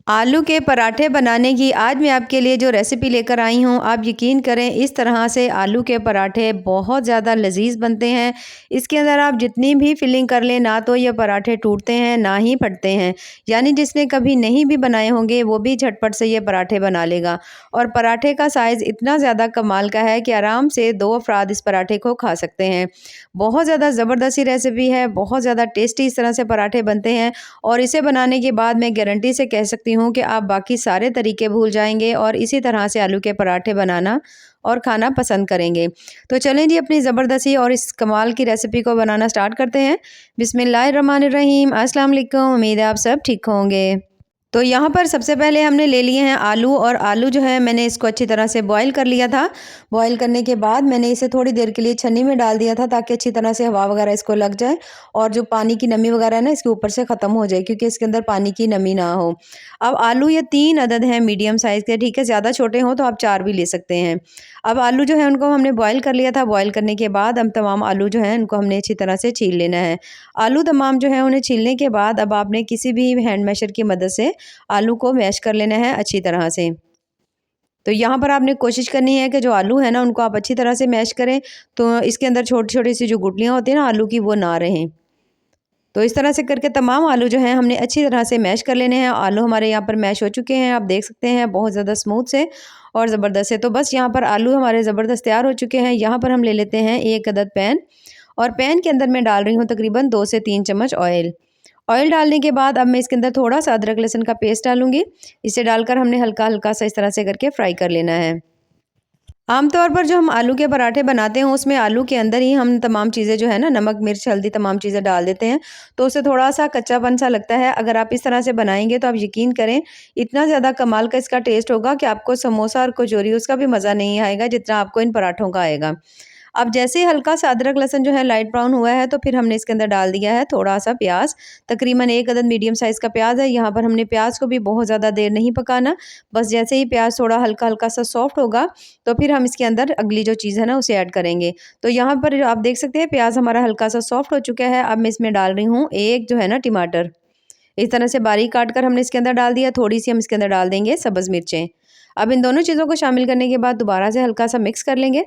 आलू के पराठे बनाने की आज मैं आपके लिए जो रेसिपी लेकर आई हूँ, आप यकीन करें इस तरह से आलू के पराठे बहुत ज़्यादा लजीज बनते हैं। इसके अंदर आप जितनी भी फिलिंग कर लें ना तो ये पराठे टूटते हैं ना ही फटते हैं। यानी जिसने कभी नहीं भी बनाए होंगे वो भी झटपट से ये पराठे बना लेगा। और पराठे का साइज़ इतना ज़्यादा कमाल का है कि आराम से 2 अफराद इस पराठे को खा सकते हैं। बहुत ज़्यादा ज़बरदस्ती रेसिपी है, बहुत ज़्यादा टेस्टी इस तरह से पराठे बनते हैं। और इसे बनाने के बाद मैं गारंटी से कह सकती हूँ कि आप बाकी सारे तरीके भूल जाएँगे और इसी तरह से आलू के पराठे बनाना और खाना पसंद करेंगे। तो चलें जी अपनी ज़बरदस्ती और इस कमाल की रेसिपी को बनाना स्टार्ट करते हैं। बिस्मिल्लाहिर्रहमानिर्रहीम, अस्सलाम वालेकुम, उम्मीद है आप सब ठीक होंगे। तो यहाँ पर सबसे पहले हमने ले लिए हैं आलू और आलू जो है मैंने इसको अच्छी तरह से बॉईल कर लिया था। बॉईल करने के बाद मैंने इसे थोड़ी देर के लिए छन्नी में डाल दिया था ताकि अच्छी तरह से हवा वगैरह इसको लग जाए और जो पानी की नमी वगैरह है ना इसके ऊपर से ख़त्म हो जाए क्योंकि इसके अंदर पानी की नमी ना हो। अब आलू ये 3 अदद हैं मीडियम साइज़ के, ठीक है, ज़्यादा छोटे हों तो आप 4 भी ले सकते हैं। अब आलू जो है उनको हमने बॉईल कर लिया था। बॉईल करने के बाद अब तमाम आलू जो हैं उनको हमने अच्छी तरह से छील लेना है। आलू तमाम जो है उन्हें छीलने के बाद अब आपने किसी भी हैंड मैशर की मदद से आलू को मैश कर लेना है अच्छी तरह से। तो यहाँ पर आपने कोशिश करनी है कि जो आलू है ना उनको आप अच्छी तरह से मैश करें, तो इसके अंदर छोटी-छोटी सी जो गुठलियाँ होती हैं ना आलू की वो ना रहें। तो इस तरह से करके तमाम आलू जो हैं हमने अच्छी तरह से मैश कर लेने हैं। आलू हमारे यहाँ पर मैश हो चुके हैं, आप देख सकते हैं बहुत ज़्यादा स्मूथ से और ज़बरदस्त से। तो बस यहाँ पर आलू हमारे ज़बरदस्त तैयार हो चुके हैं। यहाँ पर हम ले लेते हैं 1 अदद पैन और पैन के अंदर मैं डाल रही हूँ तकरीबन 2 से 3 चम्मच ऑयल। ऑयल डालने के बाद अब मैं इसके अंदर थोड़ा-सा अदरक लहसुन का पेस्ट डालूँगी। इसे डालकर हमने हल्का-हल्का सा इस तरह से करके फ्राई कर लेना है। आमतौर पर जो हम आलू के पराठे बनाते हैं उसमें आलू के अंदर ही हम तमाम चीज़ें जो है ना नमक, मिर्च, हल्दी तमाम चीज़ें डाल देते हैं, तो उससे थोड़ा-सा कच्चापन सा लगता है। अगर आप इस तरह से बनाएँगे तो आप यकीन करें इतना ज़्यादा कमाल का इसका टेस्ट होगा कि आपको समोसा और कचौरी उसका भी मज़ा नहीं आएगा जितना आपको इन पराठों का आएगा। अब जैसे ही हल्का-सा अदरक लहसुन जो है लाइट ब्राउन हुआ है तो फिर हमने इसके अंदर डाल दिया है थोड़ा-सा प्याज़, तकरीबन 1 अदद मीडियम साइज़ का प्याज़ है। यहाँ पर हमने प्याज़ को भी बहुत ज़्यादा देर नहीं पकाना, बस जैसे ही प्याज़ थोड़ा हल्का-हल्का सा सॉफ्ट होगा तो फिर हम इसके अंदर अगली जो चीज़ है ना उसे ऐड करेंगे। तो यहाँ पर आप देख सकते हैं प्याज़ हमारा हल्का-सा सॉफ्ट हो चुका है। अब मैं इसमें डाल रही हूँ एक जो है ना टमाटर। इस तरह से बारीक काट कर हमने इसके अंदर डाल दिया। थोड़ी-सी हम इसके अंदर डाल देंगे सब्ज़ मिर्चें। अब इन दोनों चीज़ों को शामिल करने के बाद दोबारा से हल्का-सा मिक्स कर लेंगे।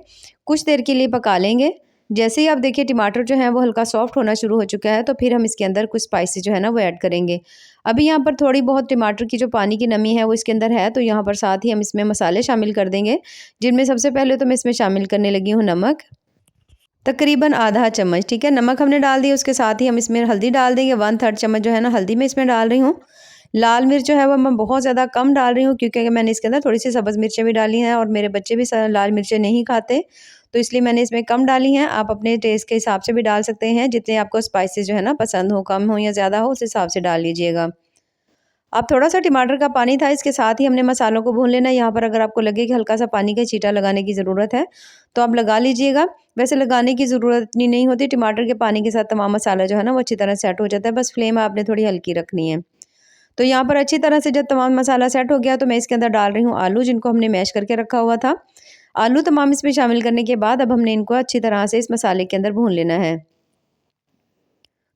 कुछ देर के लिए पका लेंगे। जैसे ही आप देखिए टमाटर जो है वो हल्का सॉफ्ट होना शुरू हो चुका है तो फिर हम इसके अंदर कुछ स्पाइसेस जो है ना वो ऐड करेंगे। अभी यहाँ पर थोड़ी बहुत टमाटर की जो पानी की नमी है वो इसके अंदर है, तो यहाँ पर साथ ही हम इसमें मसाले शामिल कर देंगे, जिनमें सबसे पहले तो मैं इसमें शामिल करने लगी हूँ नमक, तकरीबन आधा चम्मच, ठीक है, नमक हमने डाल दिया। उसके साथ ही हम इसमें हल्दी डाल देंगे, 1/3 चम्मच जो है ना हल्दी मैं इसमें डाल रही हूँ। लाल मिर्च जो है वो मैं बहुत ज़्यादा कम डाल रही हूँ क्योंकि मैंने इसके अंदर थोड़ी-सी सब्ज़ मिर्चें भी डाली हैं और मेरे बच्चे भी लाल मिर्चें नहीं खाते, तो इसलिए मैंने इसमें कम डाली हैं। आप अपने टेस्ट के हिसाब से भी डाल सकते हैं, जितने आपको स्पाइसेस जो है ना पसंद हो, कम हो या ज़्यादा हो, उस हिसाब से डाल लीजिएगा। अब थोड़ा-सा टमाटर का पानी था, इसके साथ ही हमने मसालों को भून लेना है। यहाँ पर अगर आपको लगे कि हल्का-सा पानी का छींटा लगाने की ज़रूरत है, तो आप लगा लीजिएगा। वैसे लगाने की ज़रूरत इतनी नहीं होती, टमाटर के पानी के साथ तमाम मसाला जो है ना वो अच्छी तरह सेट हो जाता है, बस फ्लेम आपने थोड़ी हल्की रखनी है। तो यहाँ पर अच्छी तरह से जब तमाम मसाला सेट हो गया तो मैं इसके अंदर डाल रही हूँ आलू जिनको हमने मैश करके रखा हुआ था। आलू तमाम इसमें शामिल करने के बाद अब हमने इनको अच्छी तरह से इस मसाले के अंदर भून लेना है।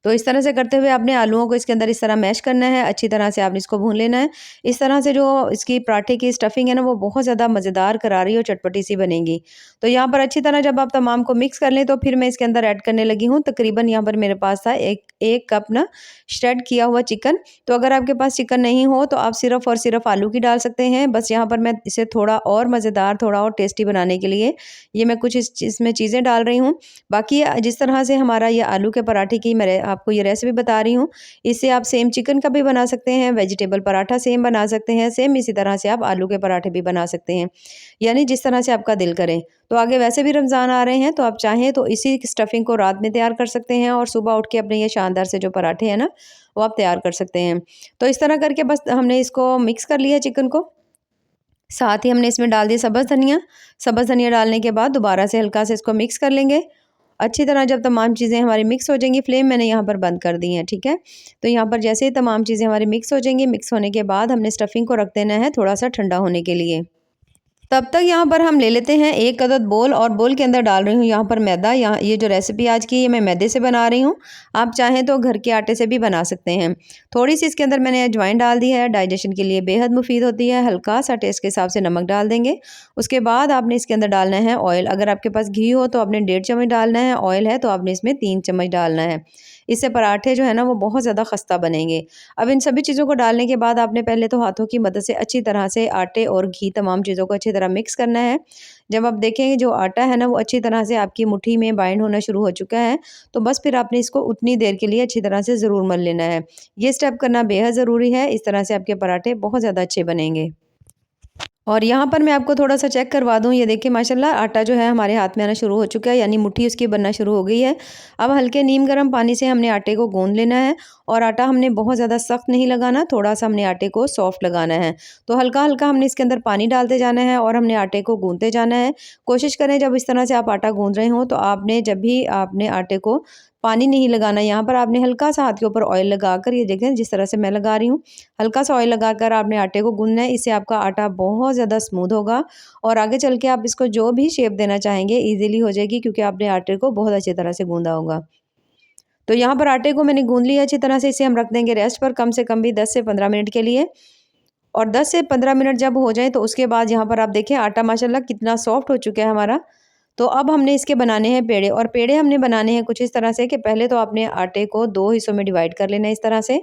तो इस तरह से करते हुए आपने आलूओं को इसके अंदर इस तरह मैश करना है, अच्छी तरह से आपने इसको भून लेना है। इस तरह से जो इसकी पराठे की स्टफिंग है ना वो बहुत ज़्यादा मज़ेदार, करारी और चटपटी सी बनेगी। तो यहाँ पर अच्छी तरह जब आप तमाम को मिक्स कर लें तो फिर मैं इसके अंदर ऐड करने लगी हूँ तकरीबन यहाँ पर मेरे पास था 1 कप ना श्रेड किया हुआ चिकन। तो अगर आपके पास चिकन नहीं हो तो आप सिर्फ़ और सिर्फ़ आलू की डाल सकते हैं। बस यहाँ पर मैं इसे थोड़ा और मज़ेदार, थोड़ा और टेस्टी बनाने के लिए ये मैं कुछ इसमें चीज़ें डाल रही हूँ। बाकी जिस तरह से हमारा ये आलू के पराठे की मैं आपको ये रेसिपी बता रही हूँ, इससे आप सेम चिकन का भी बना सकते हैं, वेजिटेबल पराठा सेम बना सकते हैं, सेम इसी तरह से आप आलू के पराठे भी बना सकते हैं, यानी जिस तरह से आपका दिल करे। तो आगे वैसे भी रमज़ान आ रहे हैं तो आप चाहें तो इसी स्टफिंग को रात में तैयार कर सकते हैं और सुबह उठ के अपने ये शानदार से जो पराठे हैं ना, वो आप तैयार कर सकते हैं। तो इस तरह करके बस हमने इसको मिक्स कर लिया चिकन को। साथ ही हमने इसमें डाल दिया सब्ज़ धनिया। सब्ज़ धनिया डालने के बाद दोबारा से हल्का से इसको मिक्स कर लेंगे। अच्छी तरह जब तमाम चीज़ें हमारी मिक्स हो जाएंगी, फ्लेम मैंने यहाँ पर बंद कर दी है, ठीक है। तो यहाँ पर जैसे ही तमाम चीज़ें हमारी मिक्स हो जाएंगी, मिक्स होने के बाद हमने स्टफिंग को रख देना है थोड़ा सा ठंडा होने के लिए। तब तक यहाँ पर हम ले लेते हैं एक अदद बोल, और बोल के अंदर डाल रही हूँ यहाँ पर मैदा। यहाँ ये जो रेसिपी आज की, ये मैं मैदे से बना रही हूँ। आप चाहें तो घर के आटे से भी बना सकते हैं। थोड़ी सी इसके अंदर मैंने अजवाइन डाल दी है, डाइजेशन के लिए बेहद मुफीद होती है। हल्का सा टेस्ट के हिसाब से नमक डाल देंगे। उसके बाद आपने इसके अंदर डालना है ऑयल। अगर आपके पास घी हो तो आपने 1.5 चम्मच डालना है, ऑयल है तो आपने इसमें 3 चम्मच डालना है। इससे पराठे जो है ना वो बहुत ज़्यादा खस्ता बनेंगे। अब इन सभी चीज़ों को डालने के बाद आपने पहले तो हाथों की मदद से अच्छी तरह से आटे और घी तमाम चीज़ों को अच्छी तरह मिक्स करना है। जब आप देखेंगे जो आटा है ना वो अच्छी तरह से आपकी मुट्ठी में बाइंड होना शुरू हो चुका है, तो बस फिर आपने इसको उतनी देर के लिए अच्छी तरह से ज़रूर मल लेना है। ये स्टेप करना बेहद ज़रूरी है, इस तरह से आपके पराठे बहुत ज़्यादा अच्छे बनेंगे। और यहाँ पर मैं आपको थोड़ा-सा चेक करवा दूँ, ये देखिए माशाल्लाह आटा जो है हमारे हाथ में आना शुरू हो चुका है, यानी मुट्ठी उसकी बनना शुरू हो गई है। अब हल्के नीम गर्म पानी से हमने आटे को गूँध लेना है, और आटा हमने बहुत ज़्यादा सख्त नहीं लगाना, थोड़ा-सा हमने आटे को सॉफ्ट लगाना है। तो हल्का-हल्का हमने इसके अंदर पानी डालते जाना है और हमने आटे को गूँधते जाना है। कोशिश करें जब इस तरह से आप आटा गूँध रहे हों, तो आपने जब भी आपने आटे को पानी नहीं लगाना, यहाँ पर आपने हल्का-सा हाथ के ऊपर ऑयल लगाकर, ये देखें जिस तरह से मैं लगा रही हूँ, हल्का-सा ऑयल लगाकर आपने आटे को गूँधना है। इससे आपका आटा बहुत ज़्यादा स्मूथ होगा, और आगे चल के आप इसको जो भी शेप देना चाहेंगे ईज़िली हो जाएगी, क्योंकि आपने आटे को बहुत अच्छी तरह से गूँधा होगा। तो यहाँ पर आटे को मैंने गूँध लिया अच्छी तरह से, इसे हम रख देंगे रेस्ट पर कम से कम भी 10 से 15 मिनट के लिए। और 10 से 15 मिनट जब हो जाएँ, तो उसके बाद यहाँ पर आप देखें आटा माशाल्लाह कितना सॉफ्ट हो चुका है हमारा। तो अब हमने इसके बनाने हैं पेड़े, और पेड़े हमने बनाने हैं कुछ इस तरह से कि पहले तो आपने आटे को 2 हिस्सों में डिवाइड कर लेना है इस तरह से,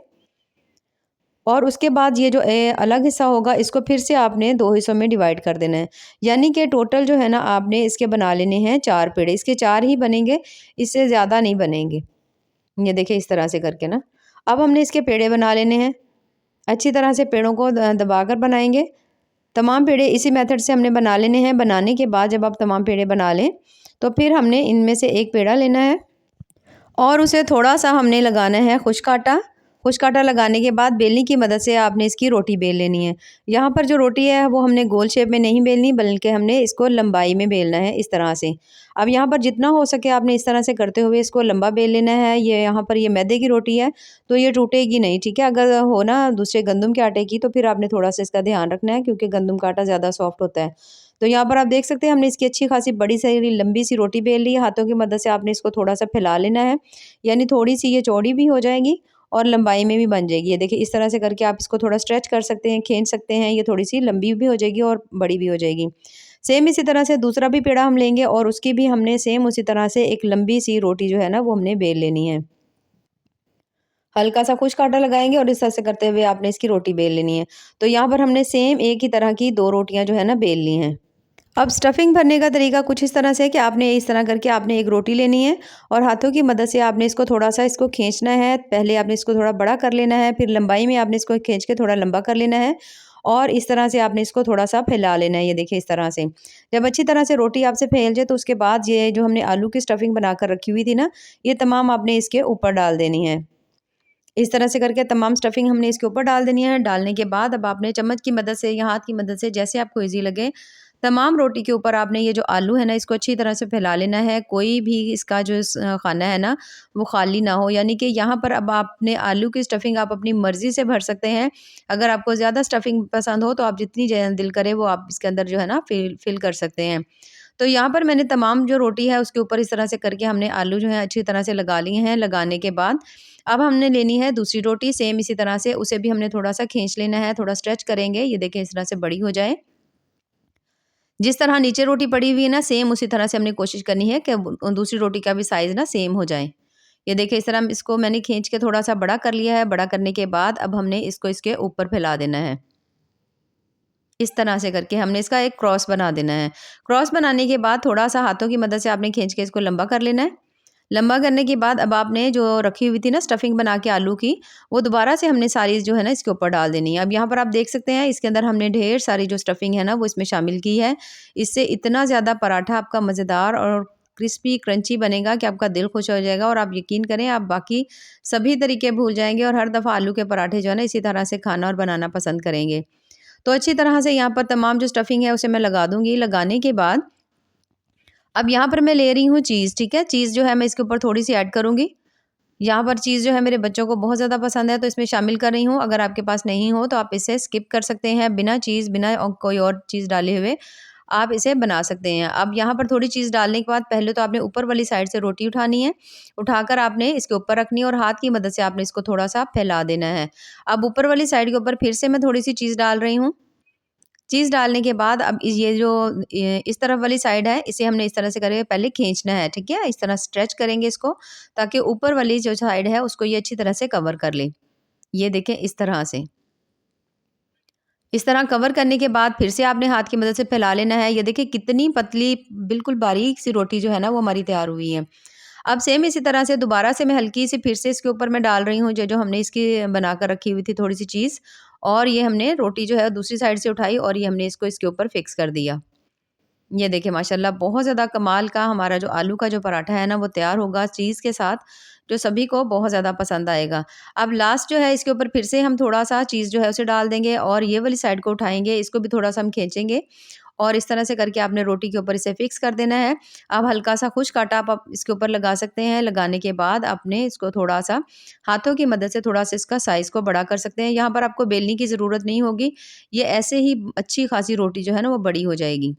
और उसके बाद ये जो अलग हिस्सा होगा इसको फिर से आपने 2 हिस्सों में डिवाइड कर देना है। यानी कि टोटल जो है ना आपने इसके बना लेने हैं 4 पेड़े, इसके 4 ही बनेंगे, इससे ज़्यादा नहीं बनेंगे। ये देखिए इस तरह से करके ना, अब हमने इसके पेड़े बना लेने हैं। अच्छी तरह से पेड़ों को दबाकर बनाएँगे। तमाम पेड़े इसी मेथड से हमने बना लेने हैं। बनाने के बाद जब आप तमाम पेड़े बना लें, तो फिर हमने इनमें से एक पेड़ा लेना है, और उसे थोड़ा-सा हमने लगाना है खुश्क आटा। खुश्क आटा लगाने के बाद बेलनी की मदद से आपने इसकी रोटी बेल लेनी है। यहाँ पर जो रोटी है वो हमने गोल शेप में नहीं बेलनी, बल्कि हमने इसको लंबाई में बेलना है इस तरह से। अब यहाँ पर जितना हो सके आपने इस तरह से करते हुए इसको लंबा बेल लेना है। ये यहाँ पर ये मैदे की रोटी है, तो ये टूटेगी नहीं, ठीक है। अगर हो ना दूसरे गंदम के आटे की, तो फिर आपने थोड़ा-सा इसका ध्यान रखना है, क्योंकि गंदम का आटा ज़्यादा सॉफ्ट होता है। तो यहाँ पर आप देख सकते हैं हमने इसकी अच्छी खासी बड़ी सारी लंबी सी रोटी बेल ली है। हाथों की मदद से आपने इसको थोड़ा-सा फैला लेना है, यानी थोड़ी-सी ये चौड़ी भी हो जाएगी और लंबाई में भी बन जाएगी। ये देखिए इस तरह से करके आप इसको थोड़ा स्ट्रेच कर सकते हैं, खींच सकते हैं। ये थोड़ी-सी लंबी भी हो जाएगी और बड़ी भी हो जाएगी। सेम इसी तरह से दूसरा भी पेड़ा हम लेंगे, और उसकी भी हमने सेम उसी तरह से एक लंबी सी रोटी जो है ना वो हमने बेल लेनी है। हल्का-सा खुश्क आटा लगाएँगे और इस तरह से करते हुए आपने इसकी रोटी बेल लेनी है। तो यहाँ पर हमने सेम एक ही तरह की 2 रोटियाँ जो है ना बेल ली हैं। अब स्टफिंग भरने का तरीका कुछ इस तरह से है कि आपने इस तरह करके आपने एक रोटी लेनी है, और हाथों की मदद से आपने इसको थोड़ा-सा इसको खींचना है। पहले आपने इसको थोड़ा बड़ा कर लेना है, फिर लंबाई में आपने इसको खींच के थोड़ा लंबा कर लेना है, और इस तरह से आपने इसको थोड़ा-सा फैला लेना है। ये देखिए इस तरह से। जब अच्छी तरह से रोटी आपसे फैल जाए, तो उसके बाद ये जो हमने आलू की स्टफिंग बनाकर रखी हुई थी ना, ये तमाम आपने इसके ऊपर डाल देनी है। इस तरह से करके तमाम स्टफिंग हमने इसके ऊपर डाल देनी है। डालने के बाद अब आपने चम्मच की मदद से या हाथ की मदद से, जैसे आपको ईज़ी लगे, तमाम रोटी के ऊपर आपने ये जो आलू है ना इसको अच्छी तरह से फैला लेना है। कोई भी इसका जो खाना है ना वो खाली ना हो, यानी कि यहाँ पर अब आपने आलू की स्टफिंग आप अपनी मर्ज़ी से भर सकते हैं। अगर आपको ज़्यादा स्टफिंग पसंद हो, तो आप जितनी दिल करे वो आप इसके अंदर जो है ना फिल कर सकते हैं। तो यहाँ पर मैंने तमाम जो रोटी है उसके ऊपर इस तरह से करके हमने आलू जो है अच्छी तरह से लगा लिए हैं। लगाने के बाद अब हमने लेनी है दूसरी रोटी, सेम इसी तरह से उसे भी हमने थोड़ा-सा खींच लेना है, थोड़ा स्ट्रेच करेंगे। ये देखिए इस तरह से बड़ी हो जाए। जिस तरह नीचे रोटी पड़ी हुई है ना, सेम उसी तरह से हमने कोशिश करनी है कि दूसरी रोटी का भी साइज़ ना सेम हो जाए। ये देखिए इस तरह इसको मैंने खींच के थोड़ा-सा बड़ा कर लिया है। बड़ा करने के बाद अब हमने इसको इसके ऊपर फैला देना है। इस तरह से करके हमने इसका एक क्रॉस बना देना है। क्रॉस बनाने के बाद थोड़ा-सा हाथों की मदद से आपने खींच के इसको लंबा कर लेना है। लंबा करने के बाद अब आपने जो रखी हुई थी ना स्टफिंग बना के आलू की, वो दोबारा से हमने सारी जो है ना इसके ऊपर डाल देनी है। अब यहाँ पर आप देख सकते हैं इसके अंदर हमने ढेर सारी जो स्टफिंग है ना वो इसमें शामिल की है। इससे इतना ज़्यादा पराठा आपका मज़ेदार और क्रिस्पी क्रंची बनेगा कि आपका दिल खुश हो जाएगा, और आप यकीन करें आप बाकी सभी तरीके भूल जाएँगे और हर दफ़ा आलू के पराठे जो है ना इसी तरह से खाना और बनाना पसंद करेंगे। तो अच्छी तरह से यहाँ पर तमाम जो स्टफिंग है उसे मैं लगा दूँगी। लगाने के बाद अब यहाँ पर मैं ले रही हूँ चीज़, ठीक है? चीज़ जो है मैं इसके ऊपर थोड़ी-सी ऐड करूँगी। यहाँ पर चीज़ जो है मेरे बच्चों को बहुत ज़्यादा पसंद है, तो इसमें शामिल कर रही हूँ। अगर आपके पास नहीं हो तो आप इसे स्किप कर सकते हैं, बिना चीज़, बिना कोई और चीज़ डाले हुए। आप इसे बना सकते हैं। अब यहाँ पर थोड़ी चीज़ डालने के बाद पहले तो आपने ऊपर वाली साइड से रोटी उठानी है, उठाकर आपने इसके ऊपर रखनी है और हाथ की मदद से आपने इसको थोड़ा-सा फैला देना है। अब ऊपर वाली साइड के ऊपर फिर से मैं थोड़ी-सी चीज़ डाल रही हूँ। चीज़ डालने के बाद अब ये जो इस तरफ वाली साइड है, इसे हमने इस तरह से करके पहले खींचना है, ठीक है? इस तरह स्ट्रेच करेंगे इसको, ताकि ऊपर वाली जो साइड है उसको ये अच्छी तरह से कवर कर ले। ये देखें इस तरह से। इस तरह कवर करने के बाद फिर से आपने हाथ की मदद से फैला लेना है। ये देखिए कितनी पतली बिल्कुल बारीक सी रोटी जो है ना वो हमारी तैयार हुई है। अब सेम इसी तरह से दोबारा से मैं हल्की सी फिर से इसके ऊपर मैं डाल रही हूँ जो हमने इसकी बनाकर रखी हुई थी थोड़ी-सी चीज़, और ये हमने रोटी जो है दूसरी साइड से उठाई और ये हमने इसको इसके ऊपर फिक्स कर दिया। ये देखिए माशाल्लाह बहुत ज़्यादा कमाल का हमारा जो आलू का जो पराठा है ना वो तैयार होगा चीज़ के साथ, जो सभी को बहुत ज़्यादा पसंद आएगा। अब लास्ट जो है इसके ऊपर फिर से हम थोड़ा-सा चीज़ जो है उसे डाल देंगे और ये वाली साइड को उठाएँगे, इसको भी थोड़ा-सा हम खींचेंगे और इस तरह से करके आपने रोटी के ऊपर इसे फिक्स कर देना है। अब हल्का-सा खुश्क आटा आप इसके ऊपर लगा सकते हैं, लगाने के बाद आपने इसको थोड़ा-सा हाथों की मदद से थोड़ा-सा इसका साइज़ को बड़ा कर सकते हैं। यहाँ पर आपको बेलने की ज़रूरत नहीं होगी, ये ऐसे ही अच्छी खासी रोटी जो है ना वो बड़ी हो जाएगी।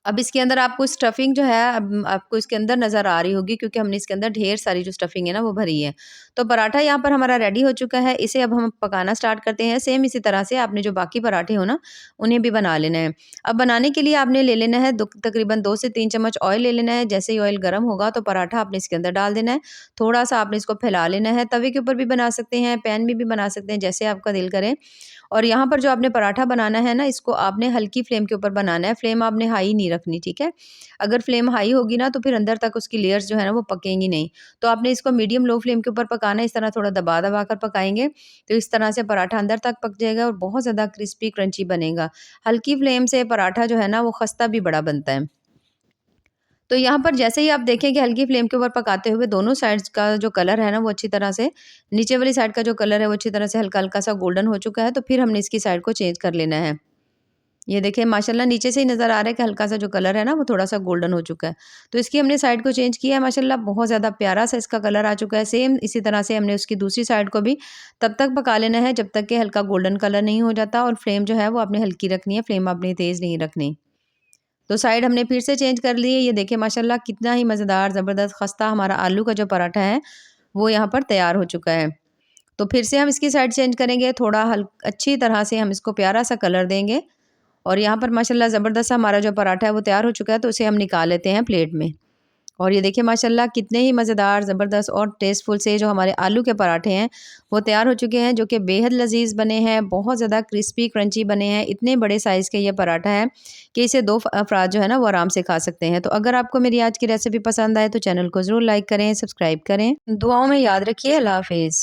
अब इसके अंदर आपको स्टफिंग जो है आपको इसके अंदर नज़र आ रही होगी, क्योंकि हमने इसके अंदर ढेर सारी जो स्टफिंग है ना वो भरी है। तो पराठा यहाँ पर हमारा रेडी हो चुका है, इसे अब हम पकाना स्टार्ट करते हैं। सेम इसी तरह से आपने जो बाकी पराठे हो ना, उन्हें भी बना लेना है। अब बनाने के लिए आपने ले लेना है तकरीबन 2 से 3 चम्मच ऑयल ले लेना है। जैसे ही ऑयल गर्म होगा तो पराठा आपने इसके अंदर डाल देना है। थोड़ा-सा आपने इसको फैला लेना है, तवे के ऊपर भी बना सकते हैं, पैन में भी बना सकते हैं, जैसे आपका दिल करे। और यहाँ पर जो आपने पराठा बनाना है ना, इसको आपने हल्की फ्लेम के ऊपर बनाना है, फ्लेम आपने हाई नहीं रखनी, ठीक है? अगर फ्लेम हाई होगी ना तो फिर अंदर तक उसकी लेयर्स जो है ना वो पकेंगी नहीं। तो आपने इसको मीडियम लो फ्लेम के ऊपर पकाना है, इस तरह थोड़ा दबा-दबा कर पकाएँगे, तो इस तरह से पराठा अंदर तक पक जाएगा और बहुत ज़्यादा क्रिस्पी क्रंची बनेगा। हल्की फ्लेम से पराठा जो है ना वो खस्ता भी बड़ा बनता है। तो यहाँ पर जैसे ही आप देखें कि हल्की फ्लेम के ऊपर पकाते हुए दोनों साइड्स का जो कलर है ना वो अच्छी तरह से, नीचे वाली साइड का जो कलर है वो अच्छी तरह से हल्का-हल्का सा गोल्डन हो चुका है, तो फिर हमने इसकी साइड को चेंज कर लेना है। ये देखिए माशाल्लाह नीचे से ही नज़र आ रहा है कि हल्का-सा जो कलर है ना वो थोड़ा-सा गोल्डन हो चुका है। तो इसकी हमने साइड को चेंज किया है, माशाल्लाह बहुत ज़्यादा प्यारा-सा इसका कलर आ चुका है। सेम इसी तरह से हमने उसकी दूसरी साइड को भी तब तक पका लेना है जब तक कि हल्का गोल्डन कलर नहीं हो जाता, और फ्लेम जो है वो आपने हल्की रखनी है, फ्लेम आपने तेज़ नहीं रखनी। तो साइड हमने फिर से चेंज कर ली है। ये देखिए माशाल्लाह कितना ही मज़ेदार ज़बरदस्त खस्ता हमारा आलू का जो पराठा है, वो यहाँ पर तैयार हो चुका है। तो फिर से हम इसकी साइड चेंज करेंगे, थोड़ा हल अच्छी तरह से हम इसको प्यारा-सा कलर देंगे और यहाँ पर माशाल्लाह ज़बरदस्त सा हमारा जो पराठा है वो तैयार हो चुका है, तो इसे हम निकाल लेते हैं प्लेट में। और ये देखिए माशाल्लाह कितने ही मज़ेदार, ज़बरदस्त और टेस्टफुल से जो हमारे आलू के पराठे हैं, वो तैयार हो चुके हैं, जो कि बेहद लज़ीज़ बने हैं, बहुत ज़्यादा क्रिस्पी क्रंची बने हैं। इतने बड़े साइज़ के ये पराठा है कि इसे 2 अफ़राद जो है ना वो आराम से खा सकते हैं। तो अगर आपको मेरी आज की रेसिपी पसंद आए तो चैनल को ज़रूर लाइक करें, सब्सक्राइब करें। दुआओं में याद रखिए। अल्लाह हाफ़िज़।